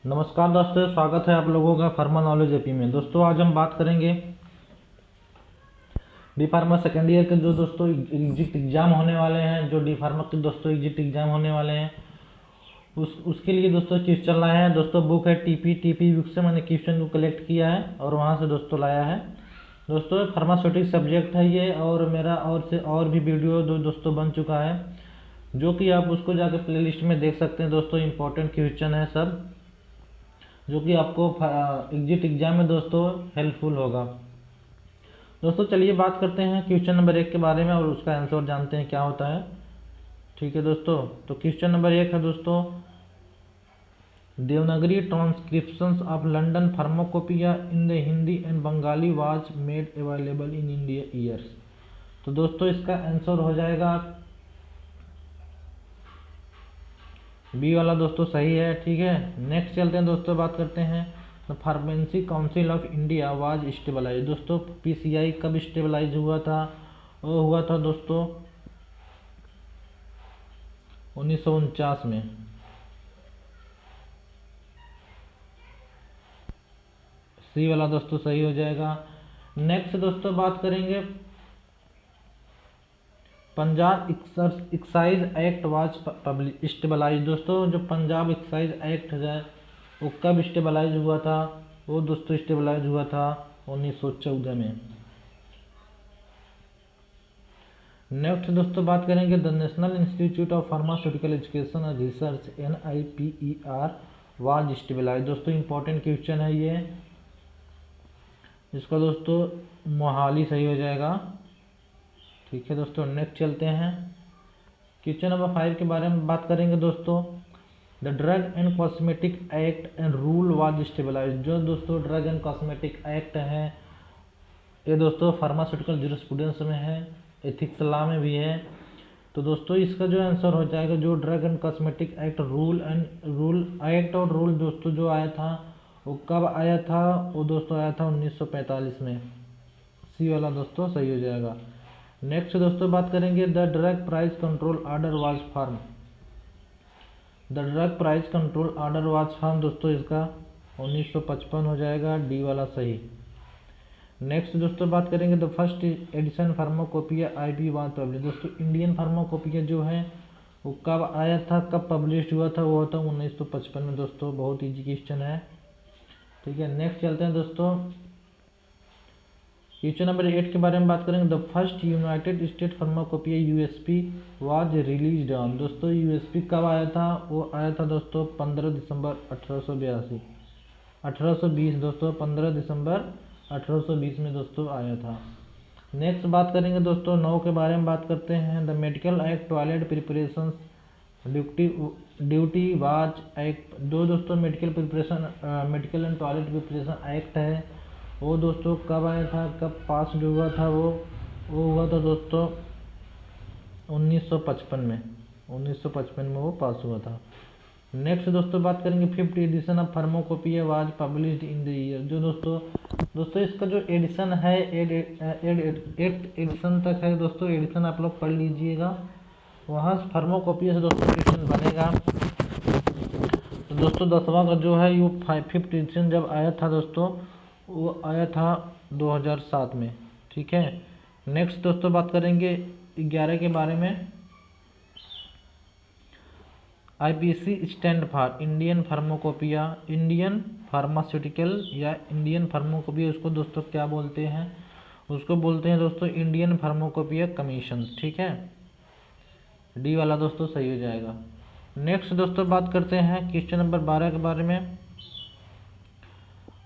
नमस्कार दोस्तों, स्वागत है आप लोगों का फार्मा नॉलेज एपी में। दोस्तों आज हम बात करेंगे डी फार्मा सेकेंड ईयर के जो दोस्तों एग्जिट एग्जाम होने वाले हैं, जो डी फार्मा के दोस्तों एग्जिट एग्जाम होने वाले हैं उसके लिए दोस्तों क्वेश्चन लाया है। दोस्तों बुक है टीपी बुक से मैंने क्वेश्चन को कलेक्ट किया है और वहाँ से दोस्तों लाया है। दोस्तों फार्मास्यूटिक सब्जेक्ट है ये, और मेरा और भी वीडियो दोस्तों बन चुका है, जो कि आप उसको जाकर प्लेलिस्ट में देख सकते हैं। दोस्तों इंपॉर्टेंट क्वेश्चन है सब, जो कि आपको एग्जिट एग्जाम में दोस्तों हेल्पफुल होगा। दोस्तों चलिए बात करते हैं क्वेश्चन नंबर 1 के बारे में और उसका आंसर जानते हैं क्या होता है। ठीक है दोस्तों, तो क्वेश्चन नंबर 1 है दोस्तों, Devanagari transcriptions of London pharmacopoeia in the Hindi and Bengali was made available in India years. तो दोस्तों इसका आंसर हो जाएगा बी वाला दोस्तों, सही है। ठीक है, नेक्स्ट चलते हैं दोस्तों, बात करते हैं the pharmacy council of India was stabilize. दोस्तों पीसीआई कब स्टेबलाइज हुआ था? वो हुआ था दोस्तों 1949 में। सी वाला दोस्तों सही हो जाएगा। नेक्स्ट दोस्तों बात करेंगे Punjab excise act was stabilize. दोस्तों जो पंजाब एक्साइज एक्ट है वो कब स्टेबलाइज हुआ था? वो दोस्तों स्टेबलाइज हुआ था 1914 में। नेक्स्ट दोस्तों बात करेंगे the national institute of pharmaceutical education and research NIPER was stabilize. दोस्तों इंपॉर्टेंट क्वेश्चन है ये, इसका दोस्तों मोहाली सही हो जाएगा। ठीक है दोस्तों, नेक्स्ट चलते हैं क्वेश्चन नंबर 5 के बारे में बात करेंगे दोस्तों, the drug and cosmetic act and rule was stabilize. जो दोस्तों ड्रग एंड कॉस्मेटिक एक्ट है ये दोस्तों फार्मास्यूटिकल जूरिस्प्रूडेंस में है, एथिक्स लॉ में भी है। तो दोस्तों इसका जो आंसर हो जाएगा, जो drug and cosmetic act rule act और रूल दोस्तों जो आया था वो कब आया था? वो दोस्तों आया था 1945 में। सी वाला दोस्तों सही हो जाएगा। नेक्स्ट दोस्तों बात करेंगे the drug price control order was form. The drug price control order was form दोस्तों इसका 1955 हो जाएगा, डी वाला सही। नेक्स्ट दोस्तों बात करेंगे the first edition pharmacopoeia IP was publish. दोस्तों इंडियन फार्माकोपिया जो है वो कब आया था, कब पब्लिश हुआ था? वो होता 1955 में। दोस्तों बहुत ईजी क्वेश्चन है। ठीक है, नेक्स्ट चलते हैं दोस्तों क्वेश्चन नंबर 8 के बारे में बात करेंगे, the first United state pharmacopoeia USP was release on. दोस्तों USP कब आया था? वो आया था दोस्तों 15 दिसंबर 1882 1820 दोस्तों 15 दिसंबर 1820 में दोस्तों आया था। नेक्स्ट बात करेंगे दोस्तों 9 के बारे में बात करते हैं, the medical act toilet preparation duty was act. दो दोस्तों medical and toilet preparation act है, वो दोस्तों कब आया था, कब पास हुआ था? वो हुआ था दोस्तों 1955 में। 1955 में वो पास हुआ था। नेक्स्ट दोस्तों बात करेंगे 5th edition of pharmacopoeia was published in the year. जो दोस्तों इसका जो एडिशन है 8th एडिशन तक है दोस्तों। एडिशन आप लोग पढ़ लीजिएगा, वहाँ फार्माकोपिया से दोस्तों क्वेश्चन बनेगा। तो दोस्तों 10वां का जो है ये 5th एडिशन जब आया था दोस्तों, वो आया था 2007 में। ठीक है, नेक्स्ट दोस्तों बात करेंगे 11 के बारे में, IPC stand for Indian pharmacopoeia. Indian pharmaceutical या इंडियन फार्माकोपिया उसको दोस्तों क्या बोलते हैं? उसको बोलते हैं दोस्तों इंडियन फार्माकोपिया कमीशन। ठीक है, डी वाला दोस्तों सही हो जाएगा। नेक्स्ट दोस्तों बात करते हैं क्वेश्चन नंबर 12 के बारे में,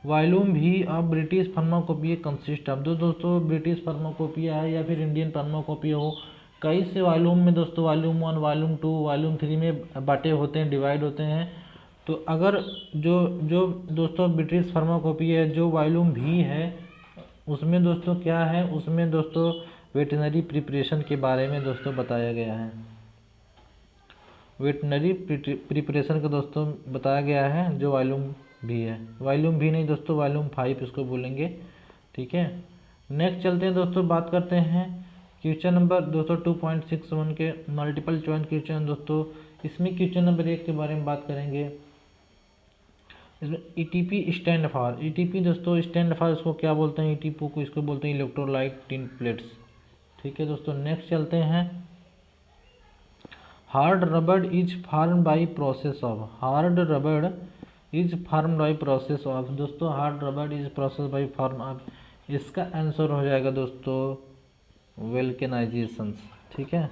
वॉल्यूम भी of British pharmacopoeia consist of. दोस्तों ब्रिटिश फार्माकोपिया है या फिर इंडियन फार्माकोपिया हो, कई से वॉल्यूम में दोस्तों वॉल्यूम 1, वॉल्यूम 2, वॉल्यूम 3 में बांटे होते हैं, डिवाइड होते हैं। तो अगर जो जो दोस्तों ब्रिटिश फार्माकोपिया है जो वॉल्यूम भी है उसमें दोस्तों क्या है, उसमें दोस्तों वेटनरी प्रिपरेशन के बारे में दोस्तों बताया गया है। वेटनरी प्रिपरेशन का दोस्तों बताया गया है जो वॉल्यूम भी है। वॉल्यूम भी नहीं दोस्तों, वॉल्यूम 5 इसको बोलेंगे। ठीक है, नेक्स्ट चलते हैं दोस्तों, बात करते हैं क्वेश्चन नंबर दोस्तों 2.61 के मल्टीपल चॉइस क्वेश्चन दोस्तों। इसमें क्वेश्चन नंबर 1 के बारे में बात करेंगे, इसमें ईटीपी स्टैंड फॉर, ईटीपी दोस्तों स्टैंड फॉर इसको क्या बोलते हैं, ईटीपी को इसको बोलते हैं इलेक्ट्रोलाइट टिन प्लेट्स। ठीक है दोस्तों, नेक्स्ट चलते हैं। Hard rubber is form by process of, hard rubber is form by process of, दोस्तों hard rubber is process by form of, इसका आंसर हो जाएगा दोस्तों वल्केनाइजेशन। ठीक है,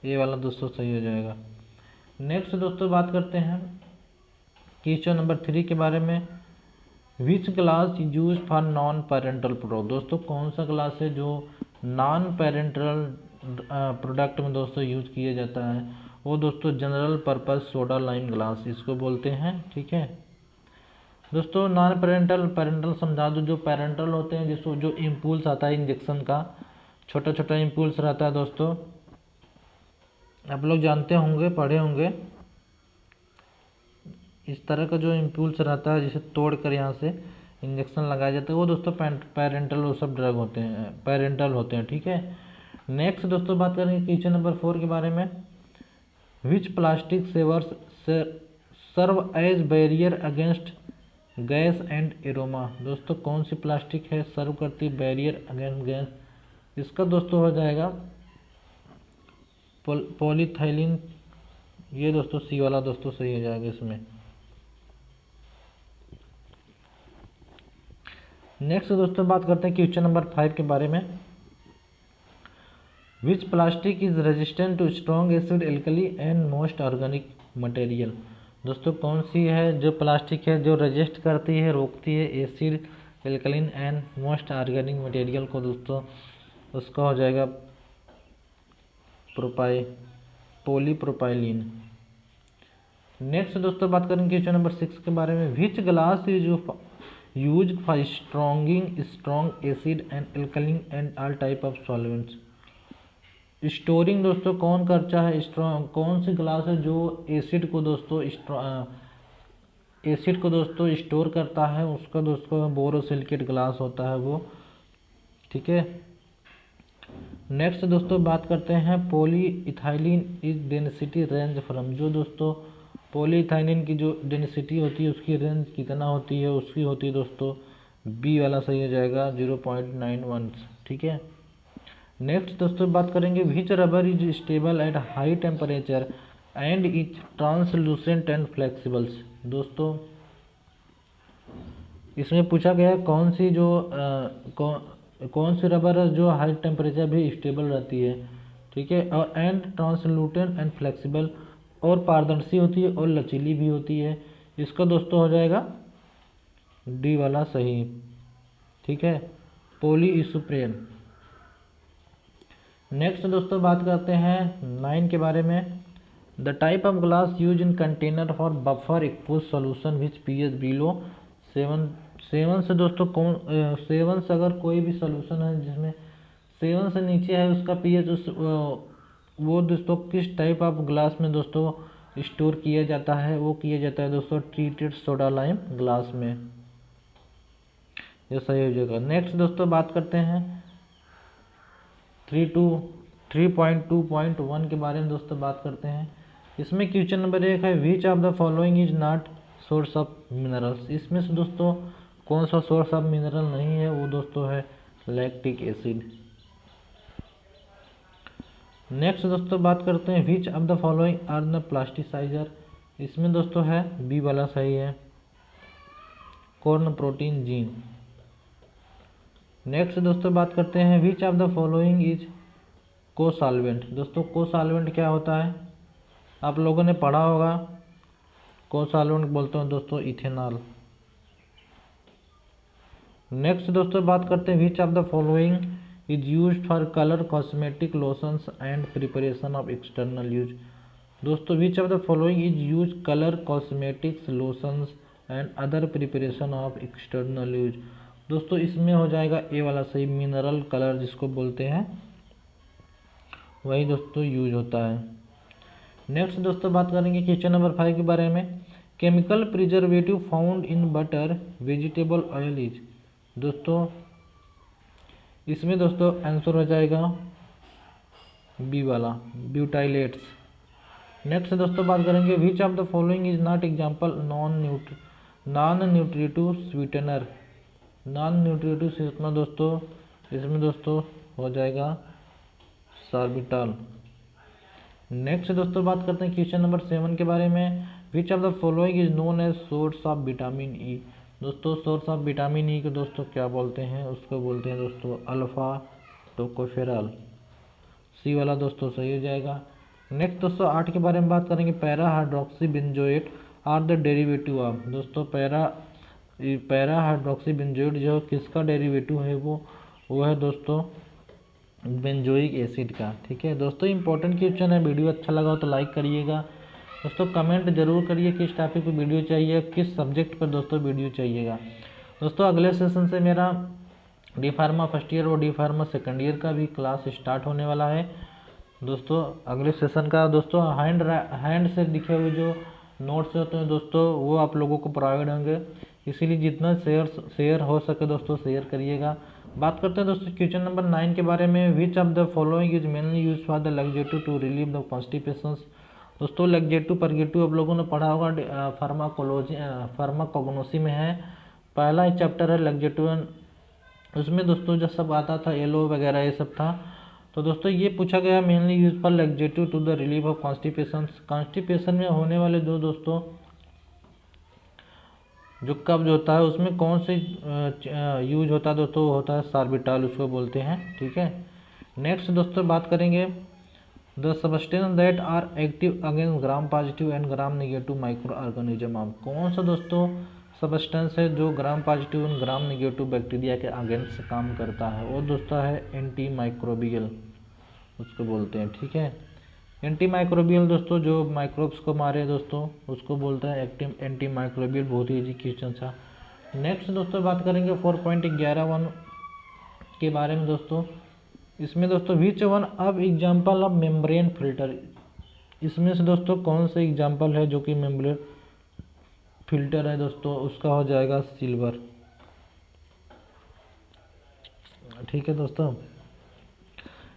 ये वाला दोस्तों सही हो जाएगा। नेक्स्ट दोस्तों बात करते हैं क्वेश्चन नंबर 3 के बारे में। Which class use for non parental product, दोस्तों कौन सा क्लास है जो नॉन पेरेंटल प्रोडक्ट में दोस्तों यूज किया जाता है, वो दोस्तों general purpose soda lime glass इसको बोलते हैं। ठीक है दोस्तों, नॉन पेरेंटल, पेरेंटल समझा दो, जो पेरेंटल होते हैं जिसको जो इम्पूल्स आता है इंजेक्शन का, छोटा छोटा इम्पूल्स रहता है दोस्तों, आप लोग जानते होंगे, पढ़े होंगे, इस तरह का जो इम्पूल्स रहता है जिसे तोड़ कर यहाँ से इंजेक्शन लगाया जाता है, वो दोस्तों पेरेंटल वो सब ड्रग होते हैं, पेरेंटल होते हैं। ठीक है, नेक्स्ट दोस्तों बात करेंगे क्वेश्चन नंबर 4 के बारे में। Which plastic savers serve as barrier against gas and aroma, दोस्तों कौन सी प्लास्टिक है सर्व करती बैरियर अगेंस्ट गैस, इसका दोस्तों हो जाएगा पॉलीथाइलिन, ये दोस्तों सी वाला दोस्तों सही हो जाएगा इसमें। नेक्स्ट दोस्तों बात करते हैं क्वेश्चन नंबर 5 के बारे में। Which plastic is resistant to strong acid alkali and most organic material, दोस्तों कौन सी है जो प्लास्टिक है जो रेजिस्ट करती है, रोकती है acid alkaline and most organic material को, दोस्तों उसका हो जाएगा पॉलीप्रोपाइलीन। नेक्स्ट दोस्तों बात करेंगे क्वेश्चन नंबर 6 के बारे में। Which glass is use for storing strong acid and alkaline and all type of solvents, storing दोस्तों कौन करता है, स्ट्रॉन्ग कौन सी ग्लास है जो एसिड को दोस्तों स्टोर करता है, उसका दोस्तों बोरोसिलिकेट ग्लास होता है वो। ठीक है, नेक्स्ट दोस्तों बात करते हैं polyethylene is density range from, जो दोस्तों पॉलीइथाइलिन की जो डेंसिटी होती है उसकी रेंज कितना होती है, उसकी होती है दोस्तों बी वाला सही हो जाएगा 0.91। ठीक है, नेक्स्ट दोस्तों बात करेंगे which rubber is stable at high temperature and is translucent and flexibles, दोस्तों इसमें पूछा गया कौन सी जो कौन सी रबर है जो हाई टेम्परेचर भी स्टेबल रहती है। ठीक है, और एंड ट्रांसलूटेंट एंड फ्लेक्सिबल, और पारदर्शी होती है और लचीली भी होती है, इसका दोस्तों हो जाएगा डी वाला सही। ठीक है, पॉलीइसोप्रेन। नेक्स्ट दोस्तों बात करते हैं 9 के बारे में। The type of glass use in container for buffer aqueous solution which pH below 7 से दोस्तों कौन 7 से अगर कोई भी सॉल्यूशन है जिसमें 7 से नीचे है उसका पीएच उस वो दोस्तों किस टाइप ऑफ ग्लास में दोस्तों स्टोर किया जाता है, वो किया जाता है दोस्तों ट्रीटेड सोडा लाइम ग्लास में, ये सही हो जाएगा। नेक्स्ट दोस्तों बात करते हैं 3.2.1 के बारे में दोस्तों बात करते हैं। इसमें क्वेश्चन नंबर 1 है विच of the following is not source of minerals, इसमें से दोस्तों कौन सा सोर्स ऑफ मिनरल नहीं है, वो दोस्तों है लैक्टिक एसिड। नेक्स्ट दोस्तों बात करते हैं which of the following are the plasticizer, इसमें दोस्तों है बी वाला सही है कॉर्न प्रोटीन जीन। नेक्स्ट दोस्तों बात करते हैं which of the following is को सॉल्वेंट, दोस्तों को सॉल्वेंट क्या होता है, आप लोगों ने पढ़ा होगा, को सॉल्वेंट बोलते हैं दोस्तों इथेनॉल। नेक्स्ट दोस्तों बात करते हैं which of the following is used for colour cosmetic lotions and preparation of external use, दोस्तों which of the following is use colour cosmetics lotions and other preparation of external use, दोस्तों इसमें हो जाएगा ए वाला सही, मिनरल कलर जिसको बोलते हैं वही दोस्तों यूज होता है। नेक्स्ट दोस्तों बात करेंगे क्वेश्चन नंबर 5 के बारे में। Chemical preservative found in butter vegetable oil is, दोस्तों इसमें दोस्तों आंसर हो जाएगा बी वाला ब्यूटाइलेट्स। नेक्स्ट दोस्तों बात करेंगे विच of the following is not example non nutritive sweetener, non nutritive sweetener दोस्तों, इसमें दोस्तों हो जाएगा सार्बिटॉल। नेक्स्ट दोस्तों बात करते हैं क्वेश्चन नंबर 7 के बारे में। Which of the following is known as source of vitamin E. दोस्तों सोर्स ऑफ विटामिन ई को दोस्तों क्या बोलते हैं, उसको बोलते हैं दोस्तों अल्फा टोकोफेरॉल। सी वाला दोस्तों सही हो जाएगा। नेक्स्ट दोस्तों 8 के बारे में बात करेंगे। Para hydroxy benzoate are the derivative of. दोस्तों पैरा हाइड्रोक्सी बेंजोएट जो किसका डेरिवेटिव है वो है दोस्तों बेंजोइक एसिड का। ठीक है दोस्तों, इंपॉर्टेंट क्वेश्चन है। वीडियो अच्छा लगा हो तो लाइक करिएगा दोस्तों, कमेंट जरूर करिए किस टॉपिक पे वीडियो चाहिए, किस सब्जेक्ट पर दोस्तों वीडियो चाहिएगा। दोस्तों अगले सेशन से मेरा डी फार्मा फर्स्ट ईयर और डी फार्मा सेकेंड ईयर का भी क्लास स्टार्ट होने वाला है दोस्तों। अगले सेशन का दोस्तों हैंड से लिखे हुए जो नोट्स होते हैं दोस्तों वो आप लोगों को प्रोवाइड होंगे, इसीलिए जितना शेयर हो सके दोस्तों शेयर करिएगा। बात करते हैं दोस्तों क्वेश्चन नंबर 9 के बारे में। Which of the following is mainly use for the laxative to relieve the constipations. दोस्तों लैक्सेटिव परगेटिव आप लोगों ने पढ़ा होगा, फार्माकोग्नोसी में है। पहला ही चैप्टर है लैक्सेटिव, उसमें दोस्तों जो सब आता था येलो वगैरह ये सब था। तो दोस्तों ये पूछा गया mainly use for laxative to the relief of constipation. Constipation में होने वाले दोस्तों जो कब्ज होता है उसमें कौन से यूज होता है दोस्तों, होता है सार्बिटॉल, उसको बोलते हैं। ठीक है नेक्स्ट दोस्तों बात करेंगे the substance that are active against gram positive and gram negative micro organism of. कौन सा दोस्तों सब्सटेंस है जो gram positive and gram negative bacteria के अगेंस्ट काम करता है, वो दोस्तों है एंटी माइक्रोबियल, उसको बोलते हैं। ठीक है एंटी माइक्रोबियल दोस्तों जो माइक्रोब्स को मारे दोस्तों उसको बोलता है एंटी माइक्रोबियल। बहुत ही इजी क्वेश्चन था। नेक्स्ट दोस्तों बात करेंगे 4.11 के बारे में दोस्तों। इसमें दोस्तों विच वन अब एग्जाम्पल ऑफ मेम्ब्रेन फिल्टर। इसमें से दोस्तों कौन सा एग्जाम्पल है जो कि मेम्ब्रेन फिल्टर है दोस्तों, उसका हो जाएगा सिल्वर। ठीक है दोस्तों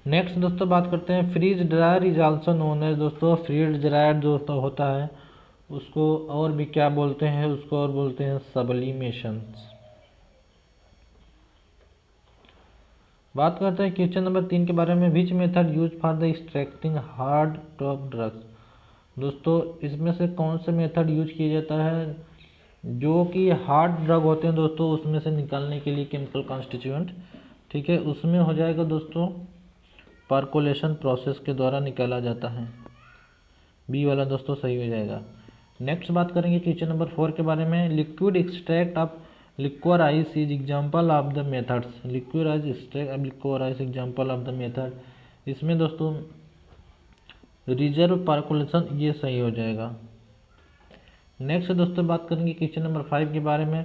नेक्स्ट दोस्तों बात करते हैं freeze dryer is also known है। दोस्तों फ्रीज ड्रायर दोस्तों होता है उसको और भी क्या बोलते हैं, उसको और बोलते हैं सब्लिमेशन। बात करते हैं क्वेश्चन नंबर 3 के बारे में। Which method use for the extracting hard drug drugs. दोस्तों इसमें से कौन सा मेथड यूज किया जाता है जो कि हार्ड ड्रग होते हैं दोस्तों उसमें से निकालने के लिए केमिकल कॉन्स्टिट्यूएंट। ठीक है उसमें हो जाएगा दोस्तों पार्कोलेशन प्रोसेस के द्वारा निकाला जाता है। बी वाला दोस्तों सही हो जाएगा। नेक्स्ट बात करेंगे क्वेश्चन नंबर 4 के बारे में। Liquid extract of liquor ice is example of the methods. Liquid ice extract of liquor ice example of the method. इसमें दोस्तों रिजर्व पार्कोलेशन ये सही हो जाएगा। नेक्स्ट दोस्तों बात करेंगे क्वेश्चन नंबर 5 के बारे में।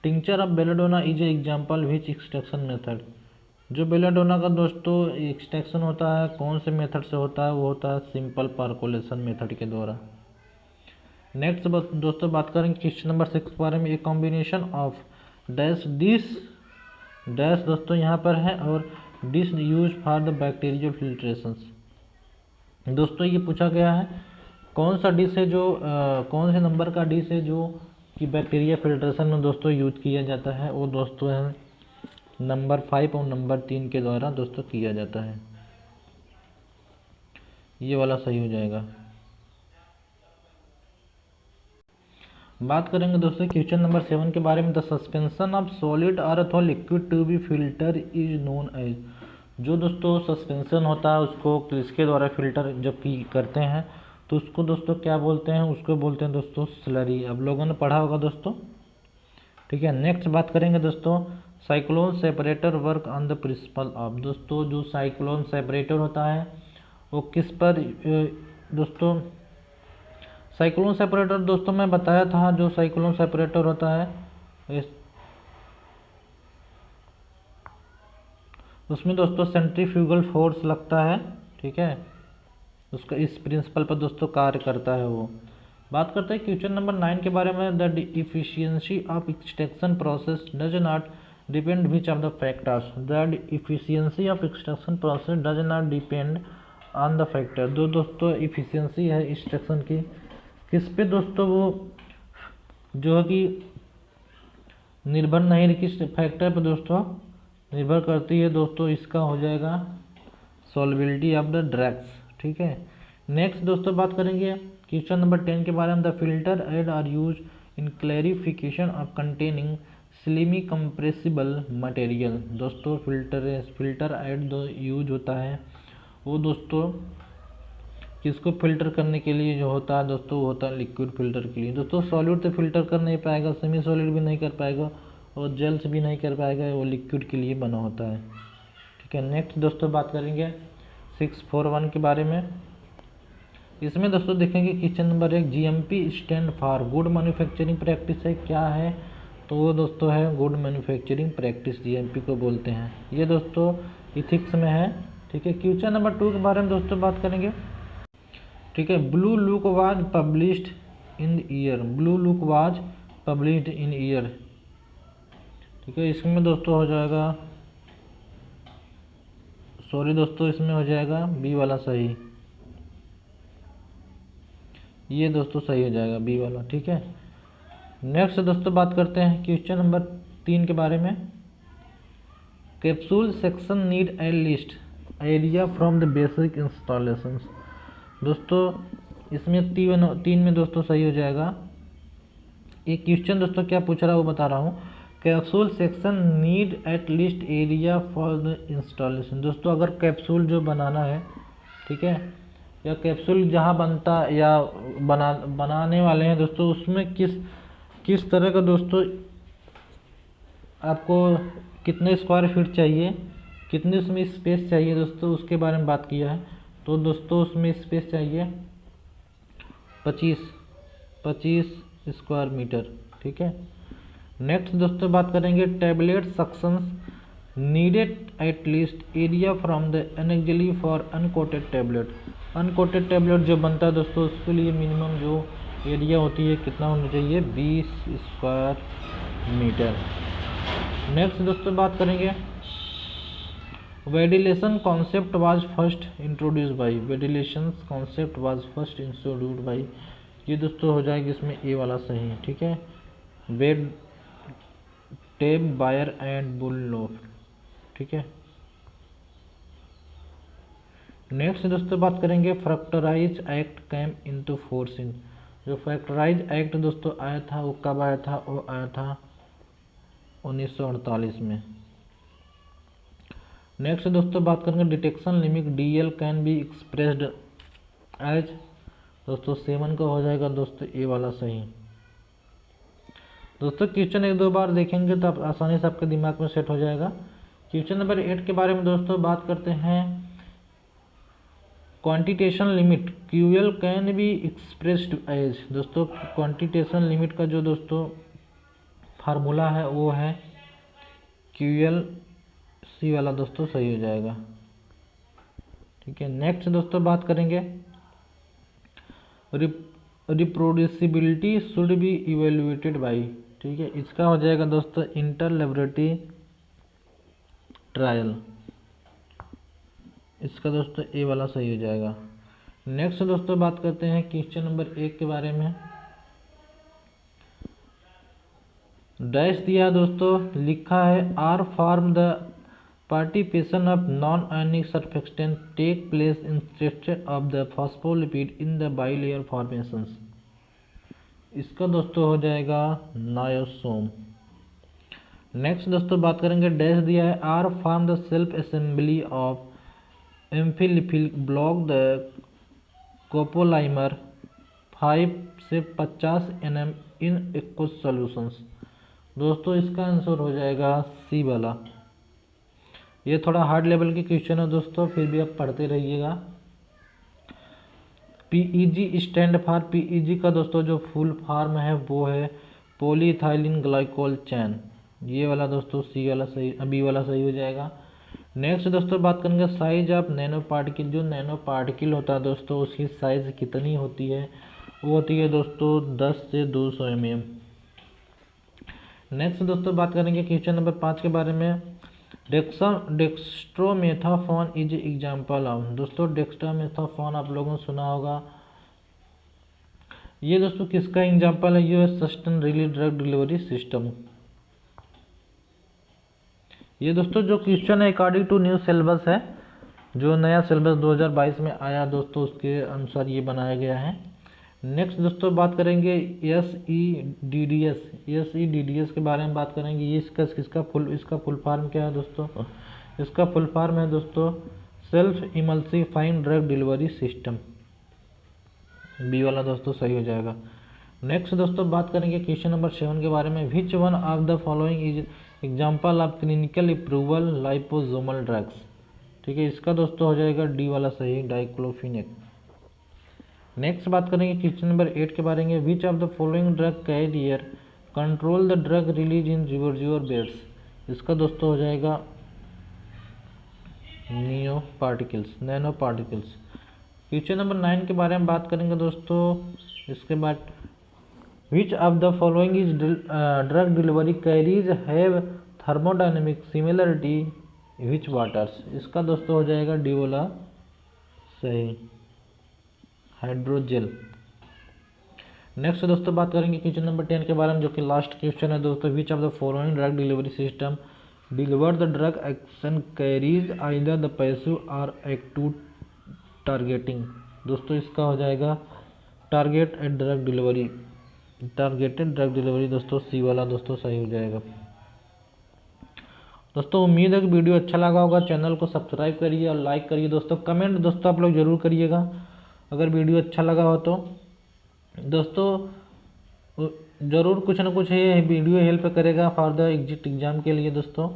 Tincture of belladonna is example which extraction method. जो बेलाडोना का दोस्तों एक्सट्रैक्शन होता है कौन से मेथड से होता है, वो होता है सिंपल पार्कोलेशन मेथड के द्वारा। नेक्स्ट दोस्तों बात करेंगे क्वेश्चन नंबर 6 के बारे में। A combination of dash dish dash दोस्तों यहाँ पर है और dish use for the bacterial filtration. दोस्तों ये पूछा गया है कौन सा डिश है जो कौन से नंबर का डिश है जो कि बैक्टीरिया फिल्ट्रेशन में दोस्तों यूज किया जाता है, वो दोस्तों है नंबर 5 और नंबर 3 के द्वारा दोस्तों किया जाता है। ये वाला सही हो जाएगा। बात करेंगे दोस्तों क्वेश्चन नंबर 7 के बारे में। द सस्पेंशन ऑफ सॉलिड और अथवा liquid to be filter is known as. जो दोस्तों सस्पेंशन होता है उसको किसके द्वारा फिल्टर जब की करते हैं तो उसको दोस्तों क्या बोलते हैं, उसको बोलते हैं दोस्तों स्लरी। अब लोगों ने पढ़ा होगा दोस्तों। ठीक है नेक्स्ट बात करेंगे दोस्तों cyclone separator work on the principle of. दोस्तों जो साइक्लोन सेपरेटर होता है वो किस पर दोस्तों, साइक्लोन सेपरेटर दोस्तों मैं बताया था जो साइक्लोन सेपरेटर होता है उसमें दोस्तों सेंट्रीफ्यूगल फोर्स लगता है। ठीक है उसका इस प्रिंसिपल पर दोस्तों कार्य करता है वो। बात करते हैं क्वेश्चन नंबर 9 के बारे में। The efficiency of extraction process does not depend which of the factors. The efficiency of extraction process does not depend on the factor. दोस्तों इफिशियंसी है एक्सट्रैक्शन की किस पे दोस्तों, वो जो है कि निर्भर नहीं किस फैक्टर पर दोस्तों निर्भर करती है दोस्तों, इसका हो जाएगा सॉल्युबिलिटी ऑफ द ड्रग्स। ठीक है, नेक्स्ट दोस्तों बात करेंगे क्वेश्चन नंबर 10 के बारे में। The filter aid are use in clarification of containing slimy compressible material. दोस्तों फिल्टर एड जो यूज होता है वो दोस्तों किसको फिल्टर करने के लिए जो होता है दोस्तों, वो होता है लिक्विड फिल्टर के लिए। दोस्तों सॉलिड तो फिल्टर कर नहीं पाएगा, सेमी सॉलिड भी नहीं कर पाएगा और जेल्स भी नहीं कर पाएगा, वो लिक्विड के लिए बना होता है। ठीक है, नेक्स्ट दोस्तों बात करेंगे 641 के बारे में। इसमें दोस्तों देखेंगे question number 1 GMP stand for good manufacturing practice है। क्या है तो वो दोस्तों है गुड मैन्युफैक्चरिंग प्रैक्टिस, GMP को बोलते हैं। ये दोस्तों इथिक्स में है। ठीक है, क्वेश्चन नंबर 2 के बारे में दोस्तों बात करेंगे। ठीक है, blue look was published in year. Blue look was published in year. ठीक है, इसमें दोस्तों हो जाएगा, सॉरी दोस्तों इसमें हो जाएगा बी वाला सही, ये दोस्तों सही हो जाएगा बी वाला। ठीक है, नेक्स्ट दोस्तों बात करते हैं क्वेश्चन नंबर 3 के बारे में। Capsule section need a list area from the basic installations. दोस्तों इसमें 3 में दोस्तों सही हो जाएगा। एक क्वेश्चन दोस्तों क्या पूछ रहा है वो बता रहा हूँ। Capsule section need eight least area for the installation. दोस्तों अगर कैप्सूल जो बनाना है, ठीक है, या कैप्सूल जहाँ बनता या बनाने वाले हैं दोस्तों, उसमें किस तरह का दोस्तों आपको कितने स्क्वायर फीट चाहिए, कितने उसमें स्पेस चाहिए दोस्तों, उसके बारे में बात किया है। तो दोस्तों उसमें स्पेस चाहिए 25 स्क्वायर मीटर। ठीक है, नेक्स्ट दोस्तों बात करेंगे tablet suctions needed at least area from the एनेक्जली for uncoated tablet. Uncoated tablet जो बनता है दोस्तों उसके लिए मिनिमम जो एरिया होती है कितना होना चाहिए, 20 स्क्वायर मीटर। नेक्स्ट दोस्तों बात करेंगे validation concept was first introduce by. Validation concept was first introduce by, ये दोस्तों हो जाएगी इसमें ए वाला सही। ठीक है, वेड टेब बायर एंड बुललोफ। ठीक है, नेक्स्ट दोस्तों बात करेंगे factories act came into forcing. जो फैक्टराइज एक्ट दोस्तों आया था वो कब आया था, वो आया था 1948 में। नेक्स्ट दोस्तों बात करेंगे detection limit DL can be expressed as. दोस्तों 7 का हो जाएगा दोस्तों ए वाला सही। दोस्तों क्वेश्चन 1-2 बार देखेंगे तो आप आसानी से आपके दिमाग में सेट हो जाएगा। क्वेश्चन नंबर 8 के बारे में दोस्तों बात करते हैं quantitation limit QL can be expressed as. दोस्तों क्वांटिटेशन लिमिट का जो दोस्तों फार्मूला है वो है QL, सी वाला दोस्तों सही हो जाएगा। ठीक है, नेक्स्ट दोस्तों बात करेंगे reproducibility should be evaluated by. ठीक है, इसका हो जाएगा दोस्तों इंटर लेबोरेटरी ट्रायल, इसका दोस्तों ए वाला सही हो जाएगा। नेक्स्ट दोस्तों बात करते हैं क्वेश्चन नंबर 1 के बारे में। डैश दिया दोस्तों, लिखा है are form the participation of non ionic surfactant take place instead of the phospholipid in the bilayer formations. इसका दोस्तों हो जाएगा नायोसोम। नेक्स्ट दोस्तों बात करेंगे डैश दिया है are form the self assembly of amphiphilic block the copolymer 5 से 50 nm इन एक्वस सॉल्यूशंस। दोस्तों इसका आंसर हो जाएगा सी वाला। ये थोड़ा हार्ड लेवल के क्वेश्चन है दोस्तों, फिर भी आप पढ़ते रहिएगा। PEG स्टैंड फॉर, PEG का दोस्तों जो फुल फॉर्म है वो है पॉलीइथाइलिन ग्लाइकोल चैन। ये वाला दोस्तों सी वाला सही, बी वाला सही हो जाएगा। नेक्स्ट दोस्तों बात करेंगे साइज ऑफ नैनो पार्टिकल। जो नैनो पार्टिकल होता है दोस्तों उसकी साइज कितनी होती है, वो होती है दोस्तों 10 से 200 mm। नेक्स्ट दोस्तों बात करेंगे क्वेश्चन नंबर 5 के बारे में। डेक्स्ट्रोमेथाफोन इज एग्जाम्पल ऑफ। दोस्तों डेक्स्ट्रोमेथाफोन आप लोगों ने सुना होगा, ये दोस्तों किसका एग्जाम्पल है, ये सस्टेन रिली ड्रग डिलीवरी सिस्टम। ये दोस्तों जो क्वेश्चन है अकॉर्डिंग टू न्यू सिलेबस है, जो नया सिलेबस 2022 में आया दोस्तों, उसके अनुसार ये बनाया गया है। नेक्स्ट दोस्तों बात करेंगे SEDDS। SEDDS के बारे में बात करेंगे। ये इसका फुल फॉर्म क्या है दोस्तों? इसका फुल फॉर्म है दोस्तों self emulsifying drug delivery system. B वाला दोस्तों सही हो जाएगा। नेक्स्ट दोस्तों बात करेंगे क्वेश्चन नंबर 7 के बारे में। Which one of the following is example of clinical approval liposomal drugs. ठीक है, इसका दोस्तों हो जाएगा डी वाला सही, डाइक्लोफिनेक। नेक्स्ट बात करेंगे क्वेश्चन नंबर 8 के बारे में। Which of the following drug carrier control the drug release in reservoir beds. इसका दोस्तों हो जाएगा नैनो पार्टिकल्स। क्वेश्चन नंबर 9 के बारे में बात करेंगे दोस्तों। इसके बाद विच of the following is drug delivery carries have thermodynamic similarity which waters. इसका दोस्तों हो जाएगा डी वाला सही, हाइड्रोजेल। नेक्स्ट दोस्तों बात करेंगे क्वेश्चन नंबर 10 के बारे में, जो कि लास्ट क्वेश्चन है दोस्तों। Which of the following drug delivery system deliver the drug action carries either the passive और एक्टिव टारगेटिंग। दोस्तों इसका हो जाएगा टारगेटेड ड्रग डिलीवरी दोस्तों, सी वाला दोस्तों सही हो जाएगा। दोस्तों उम्मीद है कि वीडियो अच्छा लगा होगा। चैनल को सब्सक्राइब करिए और लाइक करिए दोस्तों। कमेंट दोस्तों आप लोग ज़रूर करिएगा अगर वीडियो अच्छा लगा हो तो। दोस्तों ज़रूर कुछ ना कुछ ये वीडियो हेल्प करेगा फॉर द एग्ज़ाम के लिए दोस्तों।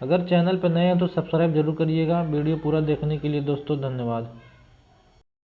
अगर चैनल पर नए हैं तो सब्सक्राइब जरूर करिएगा। वीडियो पूरा देखने के लिए दोस्तों धन्यवाद।